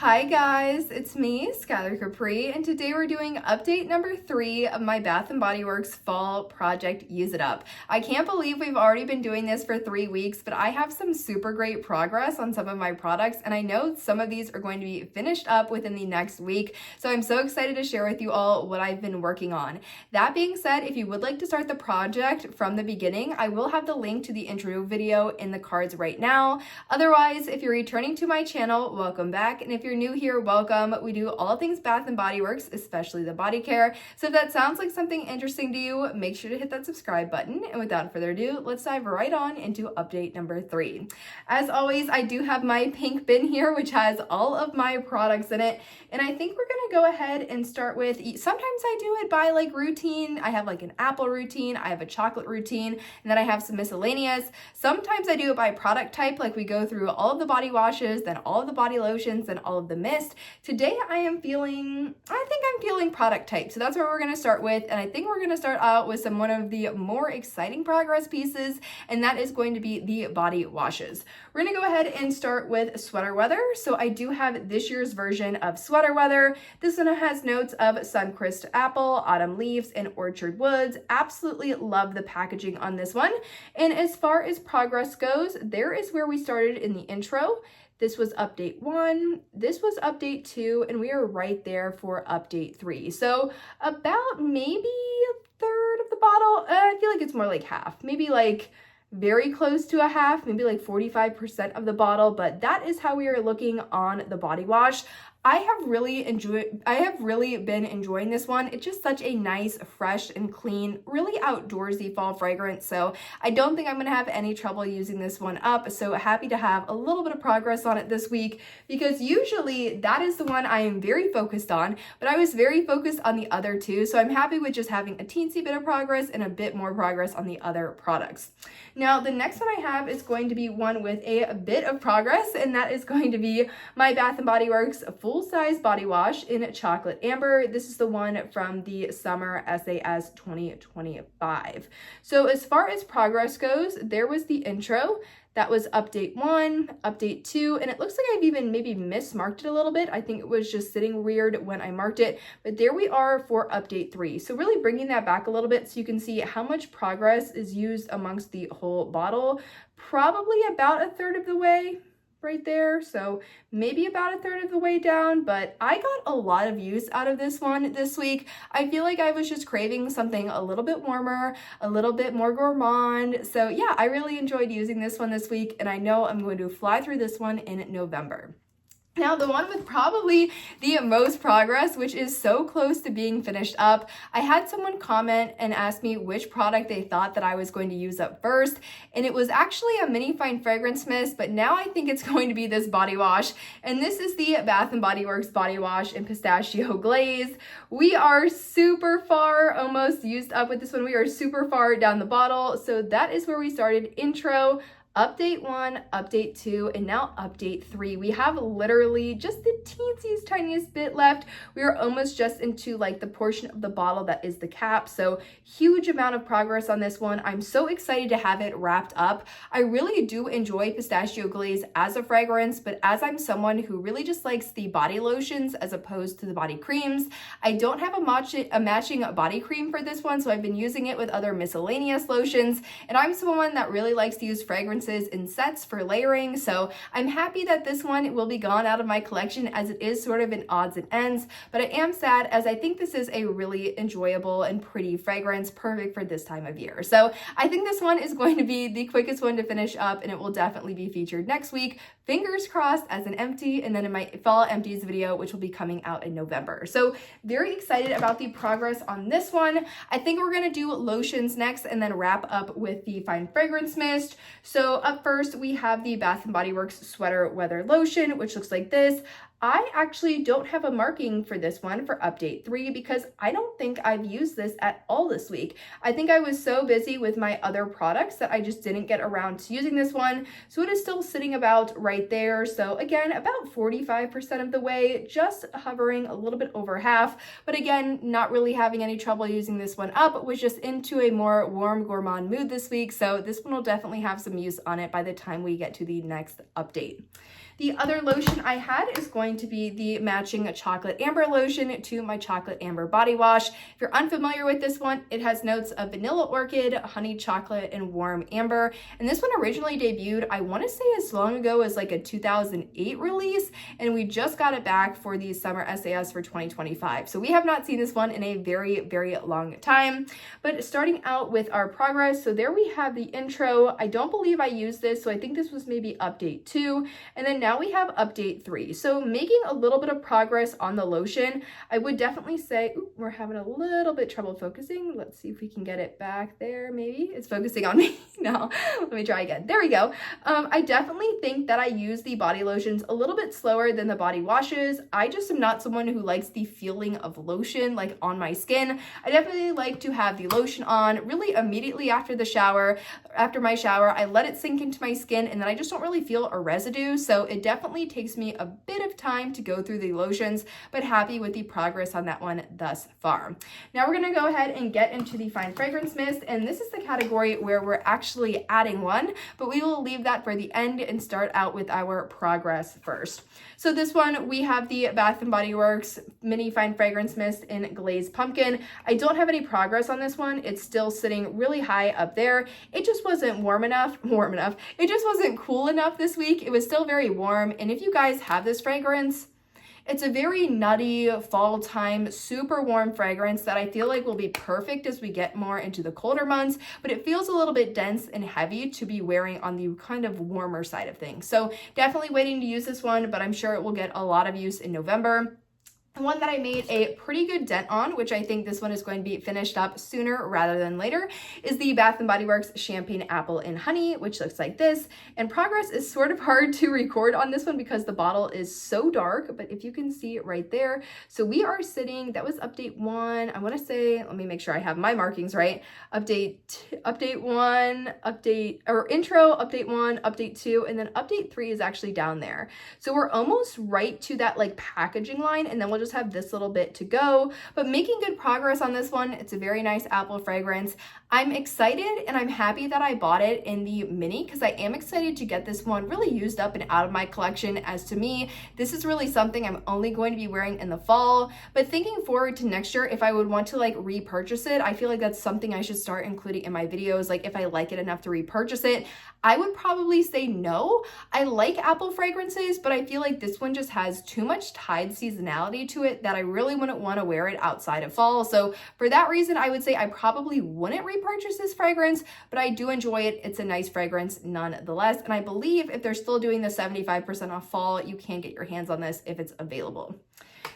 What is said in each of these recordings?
Hi guys, it's me, Skylar Capri, and today we're doing update number 3 of my Bath & Body Works fall project Use It Up. I can't believe we've already been doing this for 3 weeks, but I have some super great progress on some of my products, and I know some of these are going to be finished up within the next week, so I'm so excited to share with you all what I've been working on. That being said, if you would like to start the project from the beginning, I will have the link to the intro video in the cards right now. Otherwise, if you're returning to my channel, welcome back, and if you're new here, welcome. We do all things Bath & Body Works, especially the body care. So if that sounds like something interesting to you, make sure to hit that subscribe button. And without further ado, let's dive right on into update number 3. As always, I do have my pink bin here, which has all of my products in it. And I think we're gonna go ahead and start with, sometimes I do it by like routine. I have like an apple routine, I have a chocolate routine, and then I have some miscellaneous. Sometimes I do it by product type, like we go through all of the body washes, then all of the body lotions, then all of the mist. Today I think I'm feeling product type. So that's what we're going to start with. And I think we're going to start out with one of the more exciting progress pieces, and that is going to be the body washes. We're going to go ahead and start with Sweater Weather. So I do have this year's version of Sweater Weather. This one has notes of Sunkissed Apple, Autumn Leaves, and Orchard Woods. Absolutely love the packaging on this one. And as far as progress goes, there is where we started in the intro. This was update 1, this was update 2, and we are right there for update 3. So about maybe a third of the bottle. I feel like it's more like half, maybe like very close to a half, maybe like 45% of the bottle, but that is how we are looking on the body wash. I have really been enjoying this one. It's just such a nice, fresh and clean, really outdoorsy fall fragrance. So I don't think I'm gonna have any trouble using this one up. So happy to have a little bit of progress on it this week, because usually that is the one I am very focused on, but I was very focused on the other two. So I'm happy with just having a teensy bit of progress and a bit more progress on the other products. Now, the next one I have is going to be one with a bit of progress, and that is going to be my Bath & Body Works full-size body wash in Chocolate Amber. This is the one from the Summer SAS 2025. So as far as progress goes, there was the intro. That was update 1, update 2, and it looks like I've even maybe mismarked it a little bit. I think it was just sitting weird when I marked it, but there we are for update 3. So really bringing that back a little bit so you can see how much progress is used amongst the whole bottle. Probably about a third of the way right there, so maybe about a third of the way down, but I got a lot of use out of this one this week. I feel like I was just craving something a little bit warmer, a little bit more gourmand. So yeah, I really enjoyed using this one this week, and I know I'm going to fly through this one in November. Now, the one with probably the most progress, which is so close to being finished up, I had someone comment and ask me which product they thought that I was going to use up first, and it was actually a mini fine fragrance mist, but now I think it's going to be this body wash, and this is the Bath & Body Works body wash in Pistachio Glaze. We are super far almost used up with this one. We are super far down the bottle, so that is where we started. Intro, update 1, update 2, and now update 3. We have literally just the teensiest, tiniest bit left. We are almost just into like the portion of the bottle that is the cap. So huge amount of progress on this one. I'm so excited to have it wrapped up. I really do enjoy Pistachio Glaze as a fragrance, but as I'm someone who really just likes the body lotions as opposed to the body creams, I don't have a matching body cream for this one, so I've been using it with other miscellaneous lotions, and I'm someone that really likes to use fragrances in sets for layering, so I'm happy that this one will be gone out of my collection as it is sort of an odds and ends, but I am sad as I think this is a really enjoyable and pretty fragrance, perfect for this time of year. So I think this one is going to be the quickest one to finish up, and it will definitely be featured next week. Fingers crossed as an empty, and then in my fall empties video, which will be coming out in November. So very excited about the progress on this one. I think we're gonna do lotions next and then wrap up with the fine fragrance mist. So up first, we have the Bath & Body Works Sweater Weather Lotion, which looks like this. I actually don't have a marking for this one for update 3 because I don't think I've used this at all this week. I think I was so busy with my other products that I just didn't get around to using this one. So it is still sitting about right there. So again, about 45% of the way, just hovering a little bit over half. But again, not really having any trouble using this one up. Was just into a more warm gourmand mood this week. So this one will definitely have some use on it by the time we get to the next update. The other lotion I had is going to be the matching chocolate amber lotion to my chocolate amber body wash. If you're unfamiliar with this one, it has notes of vanilla orchid, honey chocolate, and warm amber. And this one originally debuted, I want to say as long ago as like a 2008 release, and we just got it back for the summer SAS for 2025. So we have not seen this one in a very, very long time. But starting out with our progress, so there we have the intro. I don't believe I used this, so I think this was maybe update 2. And then now we have update 3. So making a little bit of progress on the lotion. I would definitely say, ooh, we're having a little bit trouble focusing. Let's see if we can get it back there. Maybe it's focusing on me. No, let me try again. There we go. I definitely think that I use the body lotions a little bit slower than the body washes. I just am not someone who likes the feeling of lotion like on my skin. I definitely like to have the lotion on really immediately after the shower. After my shower, I let it sink into my skin, and then I just don't really feel a residue. So it definitely takes me a bit of time to go through the lotions, but happy with the progress on that one thus far. Now we're gonna go ahead and get into the fine fragrance mist, and this is the category where we're actually adding one, but we will leave that for the end and start out with our progress first. So this one, we have the Bath & Body Works Mini Fine Fragrance Mist in Glazed Pumpkin. I don't have any progress on this one. It's still sitting really high up there. It just wasn't warm enough. It just wasn't cool enough this week. It was still very warm. And if you guys have this fragrance, it's a very nutty fall time, super warm fragrance that I feel like will be perfect as we get more into the colder months, but it feels a little bit dense and heavy to be wearing on the kind of warmer side of things. So definitely waiting to use this one, but I'm sure it will get a lot of use in November. The one that I made a pretty good dent on, which I think this one is going to be finished up sooner rather than later, is the Bath & Body Works Champagne Apple and Honey, which looks like this. And progress is sort of hard to record on this one because the bottle is so dark, but if you can see it right there. So we are sitting, that was update 1. I want to say, let me make sure I have my markings right. Update 1, intro, update 1, update 2, and then update 3 is actually down there. So we're almost right to that like packaging line, and then we'll just have this little bit to go, but making good progress on this one. It's a very nice apple fragrance. I'm excited and I'm happy that I bought it in the mini because I am excited to get this one really used up and out of my collection, as to me, this is really something I'm only going to be wearing in the fall. But thinking forward to next year, if I would want to like repurchase it, I feel like that's something I should start including in my videos. Like if I like it enough to repurchase it, I would probably say no. I like apple fragrances, but I feel like this one just has too much Tide seasonality to it that I really wouldn't want to wear it outside of fall. So for that reason, I would say I probably wouldn't repurchase this fragrance, but I do enjoy it. It's a nice fragrance nonetheless. And I believe if they're still doing the 75% off fall, you can get your hands on this if it's available.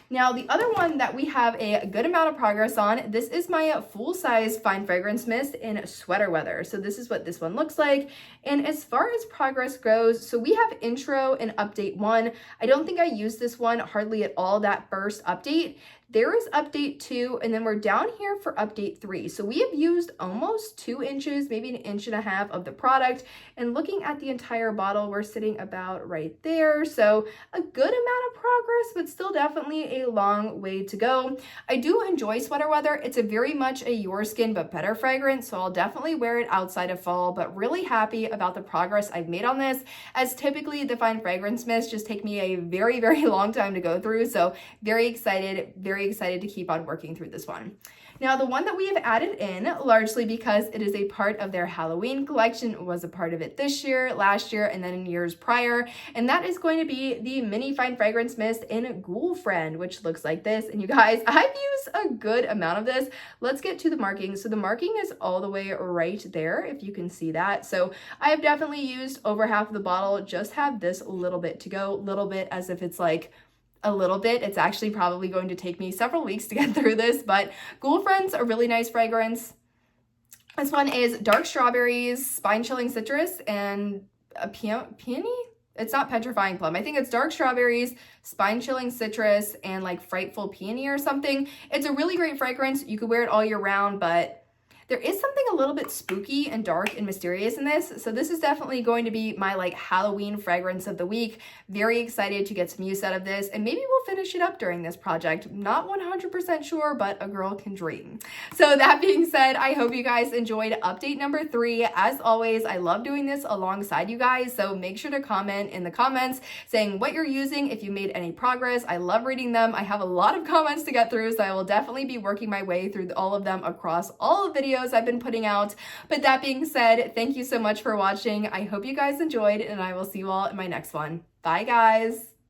Now, the other one that we have a good amount of progress on, this is my full-size fine fragrance mist in sweater weather. So this is what this one looks like. And as far as progress goes, so we have intro and update 1. I don't think I used this one hardly at all, that first update. There is update 2, and then we're down here for update 3. So we have used almost 2 inches, maybe 1.5 inches of the product. And looking at the entire bottle, we're sitting about right there. So a good amount of progress, but still definitely a long way to go. I do enjoy sweater weather. It's a very much a your skin but better fragrance, so I'll definitely wear it outside of fall, but really happy about the progress I've made on this, as typically the fine fragrance mists just take me a very, very long time to go through. So very excited to keep on working through this one. Now, the one that we have added in, largely because it is a part of their Halloween collection, was a part of it this year, last year, and then in years prior, and that is going to be the Mini Fine Fragrance Mist in Ghoul Friend, which looks like this. And you guys, I've used a good amount of this. Let's get to the marking. So the marking is all the way right there, if you can see that. So I have definitely used over half of the bottle, just have this little bit to go, little bit as if it's like a little bit. It's actually probably going to take me several weeks to get through this, but Ghoul Friend's a really nice fragrance. This one is dark strawberries, spine-chilling citrus, and a peony? It's not petrifying plum. I think it's dark strawberries, spine-chilling citrus, and like frightful peony or something. It's a really great fragrance. You could wear it all year round, but There is something a little bit spooky and dark and mysterious in this, so this is definitely going to be my like Halloween fragrance of the week. Very excited to get some use out of this, and maybe we'll finish it up during this project. Not 100% sure, but a girl can dream. So that being said, I hope you guys enjoyed update number 3. As always, I love doing this alongside you guys, so make sure to comment in the comments saying what you're using, if you made any progress. I love reading them. I have a lot of comments to get through, so I will definitely be working my way through all of them across all the videos I've been putting out. But that being said, thank you so much for watching. I hope you guys enjoyed, and I will see you all in my next one. Bye, guys.